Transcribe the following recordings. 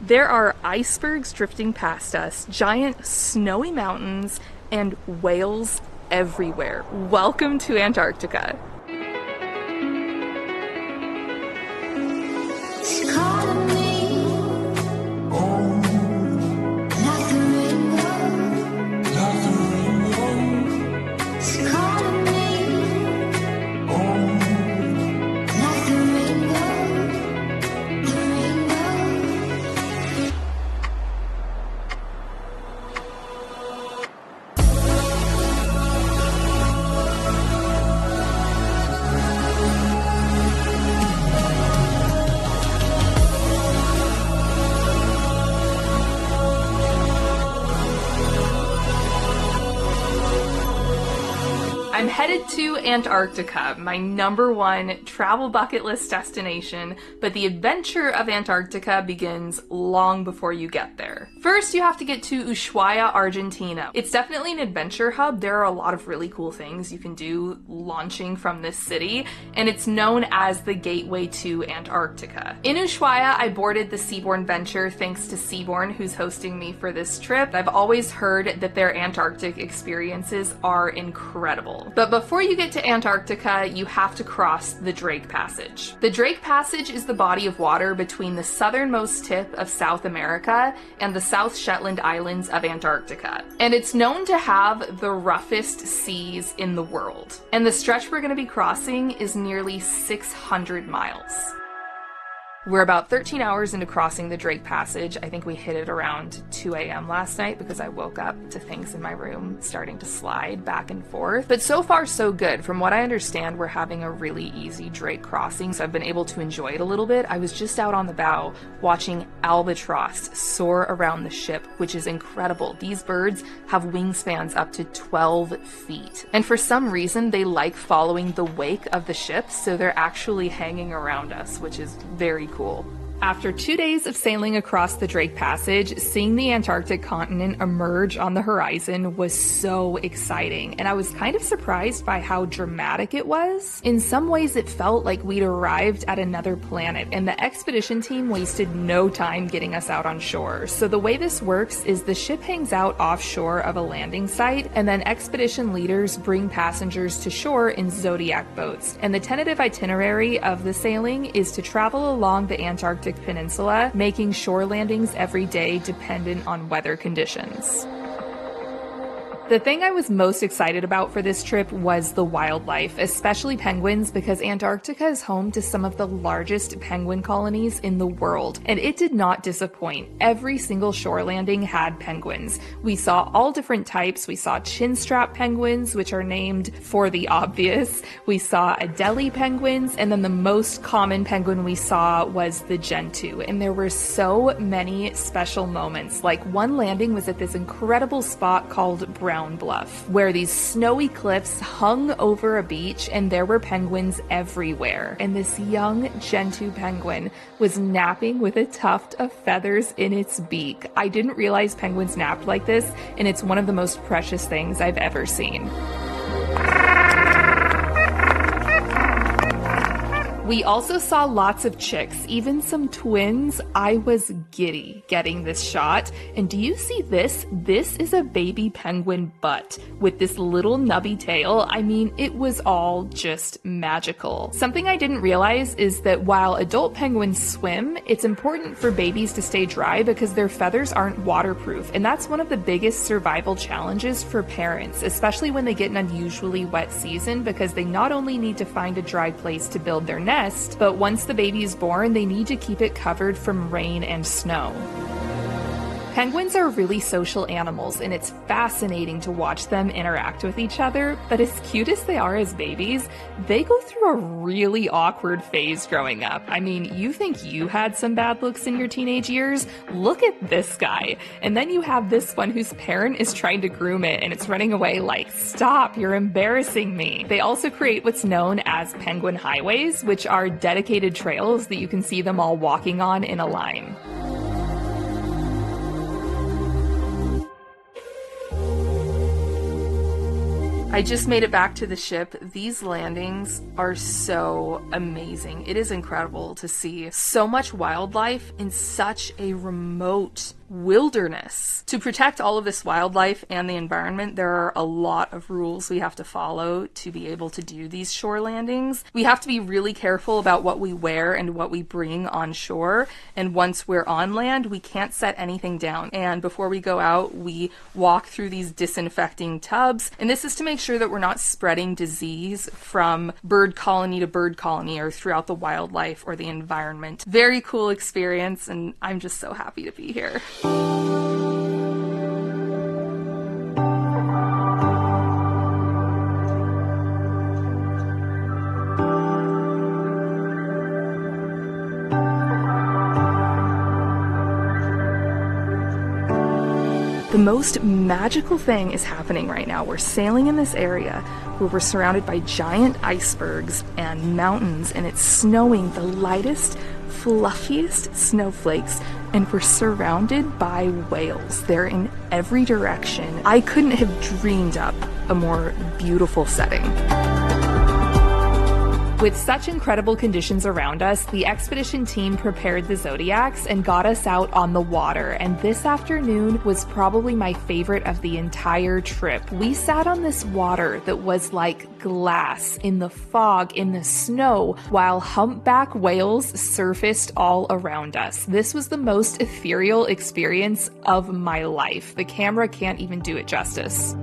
There are icebergs drifting past us, giant snowy mountains, and whales everywhere. Welcome to Antarctica. I'm headed to Antarctica, my #1 travel bucket list destination, but the adventure of Antarctica begins long before you get there. First, you have to get to Ushuaia, Argentina. It's definitely an adventure hub. There are a lot of really cool things you can do launching from this city, and it's known as the gateway to Antarctica. In Ushuaia, I boarded the Seabourn Venture thanks to Seabourn, who's hosting me for this trip. I've always heard that their Antarctic experiences are incredible. But before you get to Antarctica, you have to cross the Drake Passage. The Drake Passage is the body of water between the southernmost tip of South America and the South Shetland Islands of Antarctica. And it's known to have the roughest seas in the world. And the stretch we're going to be crossing is nearly 600 miles. We're about 13 hours into crossing the Drake Passage. I think we hit it around 2 a.m. last night because I woke up to things in my room starting to slide back and forth. But so far, so good. From what I understand, we're having a really easy Drake crossing, so I've been able to enjoy it a little bit. I was just out on the bow watching albatross soar around the ship, which is incredible. These birds have wingspans up to 12 feet. And for some reason, they like following the wake of the ship, so they're actually hanging around us, which is very cool. After 2 days of sailing across the Drake Passage, seeing the Antarctic continent emerge on the horizon was so exciting, and I was kind of surprised by how dramatic it was. In some ways, it felt like we'd arrived at another planet, and the expedition team wasted no time getting us out on shore. So the way this works is the ship hangs out offshore of a landing site, and then expedition leaders bring passengers to shore in Zodiac boats. And the tentative itinerary of the sailing is to travel along the Antarctic Peninsula, making shore landings every day dependent on weather conditions. The thing I was most excited about for this trip was the wildlife, especially penguins, because Antarctica is home to some of the largest penguin colonies in the world, and it did not disappoint. Every single shore landing had penguins. We saw all different types. We saw chinstrap penguins, which are named for the obvious. We saw Adelie penguins, and then the most common penguin we saw was the gentoo, and there were so many special moments. Like, one landing was at this incredible spot called Brown Bluff, where these snowy cliffs hung over a beach and there were penguins everywhere. And this young gentoo penguin was napping with a tuft of feathers in its beak. I didn't realize penguins napped like this, and it's one of the most precious things I've ever seen. We also saw lots of chicks, even some twins. I was giddy getting this shot. And do you see this? This is a baby penguin butt with this little nubby tail. I mean, it was all just magical. Something I didn't realize is that while adult penguins swim, it's important for babies to stay dry because their feathers aren't waterproof. And that's one of the biggest survival challenges for parents, especially when they get an unusually wet season, because they not only need to find a dry place to build their nest, but once the baby is born, they need to keep it covered from rain and snow. Penguins are really social animals, and it's fascinating to watch them interact with each other, but as cute as they are as babies, they go through a really awkward phase growing up. I mean, you think you had some bad looks in your teenage years? Look at this guy. And then you have this one whose parent is trying to groom it, and it's running away like, stop, you're embarrassing me. They also create what's known as penguin highways, which are dedicated trails that you can see them all walking on in a line. I just made it back to the ship. These landings are so amazing. It is incredible to see so much wildlife in such a remote wilderness. To protect all of this wildlife and the environment, there are a lot of rules we have to follow to be able to do these shore landings. We have to be really careful about what we wear and what we bring on shore. And once we're on land, we can't set anything down. And before we go out, we walk through these disinfecting tubs. And this is to make sure that we're not spreading disease from bird colony to bird colony or throughout the wildlife or the environment. Very cool experience, and I'm just so happy to be here. The most magical thing is happening right now. We're sailing in this area where we're surrounded by giant icebergs and mountains, and it's snowing the lightest, fluffiest snowflakes, and we're surrounded by whales. They're in every direction. I couldn't have dreamed up a more beautiful setting. With such incredible conditions around us, the expedition team prepared the Zodiacs and got us out on the water, and this afternoon was probably my favorite of the entire trip. We sat on this water that was like glass in the fog, in the snow, while humpback whales surfaced all around us. This was the most ethereal experience of my life. The camera can't even do it justice.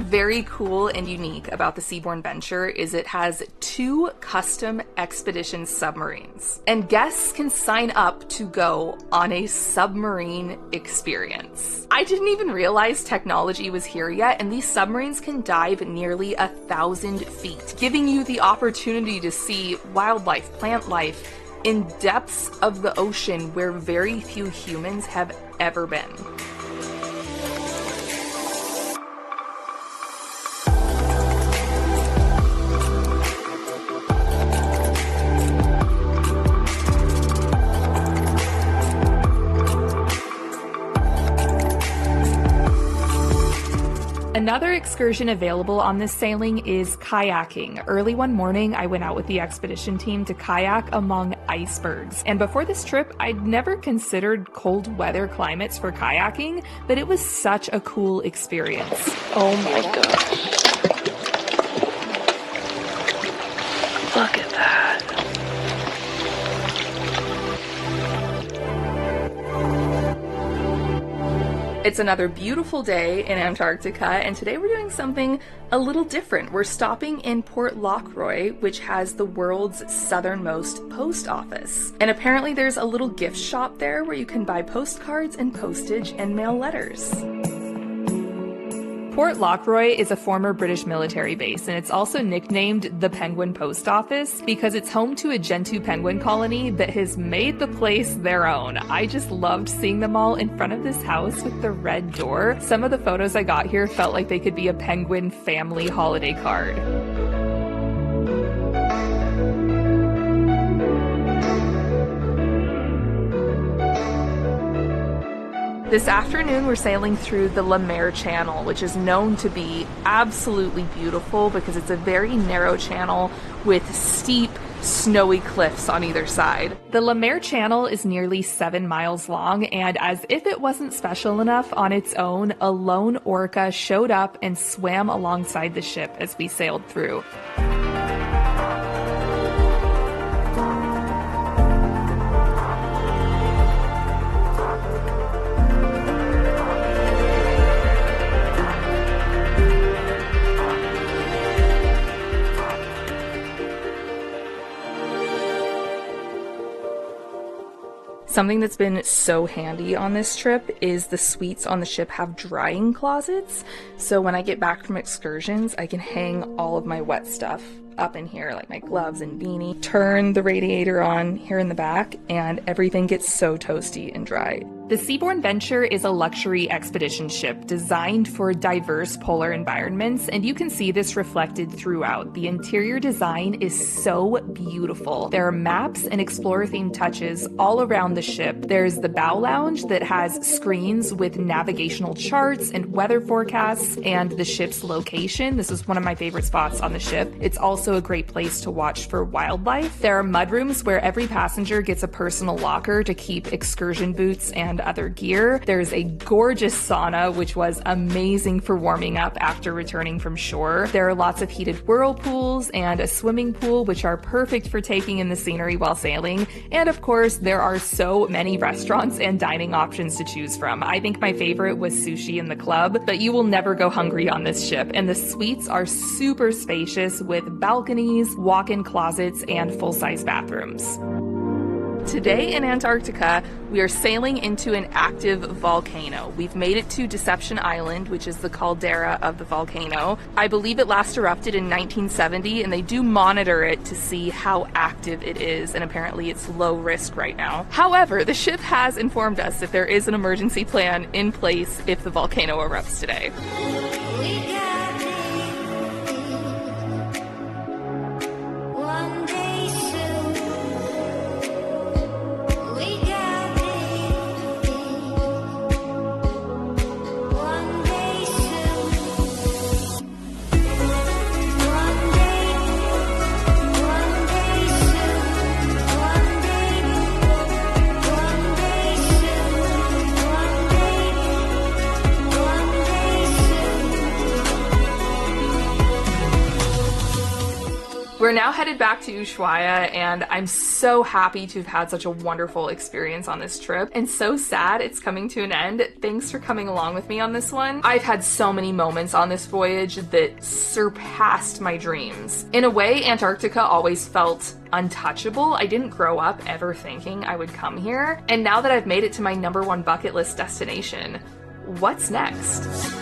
Very cool and unique about the Seabourn Venture is it has 2 custom expedition submarines, and guests can sign up to go on a submarine experience. I didn't even realize technology was here yet, and these submarines can dive nearly 1,000 feet, giving you the opportunity to see wildlife, plant life in depths of the ocean where very few humans have ever been. Another excursion available on this sailing is kayaking. Early one morning, I went out with the expedition team to kayak among icebergs. And before this trip, I'd never considered cold weather climates for kayaking, but it was such a cool experience. Oh my gosh. Look at that. It's another beautiful day in Antarctica, and today we're doing something a little different. We're stopping in Port Lockroy, which has the world's southernmost post office. And apparently there's a little gift shop there where you can buy postcards and postage and mail letters. Port Lockroy is a former British military base, and it's also nicknamed the Penguin Post Office because it's home to a Gentoo penguin colony that has made the place their own. I just loved seeing them all in front of this house with the red door. Some of the photos I got here felt like they could be a penguin family holiday card. This afternoon, we're sailing through the La Mer Channel, which is known to be absolutely beautiful because it's a very narrow channel with steep, snowy cliffs on either side. The La Mer Channel is nearly 7 miles long, and as if it wasn't special enough on its own, a lone orca showed up and swam alongside the ship as we sailed through. Something that's been so handy on this trip is the suites on the ship have drying closets. So when I get back from excursions, I can hang all of my wet stuff up in here, like my gloves and beanie, turn the radiator on here in the back, and everything gets so toasty and dry. The Seabourn Venture is a luxury expedition ship designed for diverse polar environments, and you can see this reflected throughout. The interior design is so beautiful. There are maps and explorer-themed touches all around the ship. There's the bow lounge that has screens with navigational charts and weather forecasts and the ship's location. This is one of my favorite spots on the ship. It's also a great place to watch for wildlife. There are mudrooms where every passenger gets a personal locker to keep excursion boots and other gear. There's a gorgeous sauna, which was amazing for warming up after returning from shore. There are lots of heated whirlpools and a swimming pool, which are perfect for taking in the scenery while sailing. And of course, there are so many restaurants and dining options to choose from. I think my favorite was sushi in the club, but you will never go hungry on this ship. And the suites are super spacious with balconies, walk-in closets, and full-size bathrooms. Today in Antarctica, we are sailing into an active volcano. We've made it to Deception Island, which is the caldera of the volcano. I believe it last erupted in 1970, and they do monitor it to see how active it is, and apparently it's low risk right now. However, the ship has informed us that there is an emergency plan in place if the volcano erupts today. We're now headed back to Ushuaia, and I'm so happy to have had such a wonderful experience on this trip, and so sad it's coming to an end. Thanks for coming along with me on this one. I've had so many moments on this voyage that surpassed my dreams. In a way, Antarctica always felt untouchable. I didn't grow up ever thinking I would come here, and now that I've made it to my #1 bucket list destination, what's next?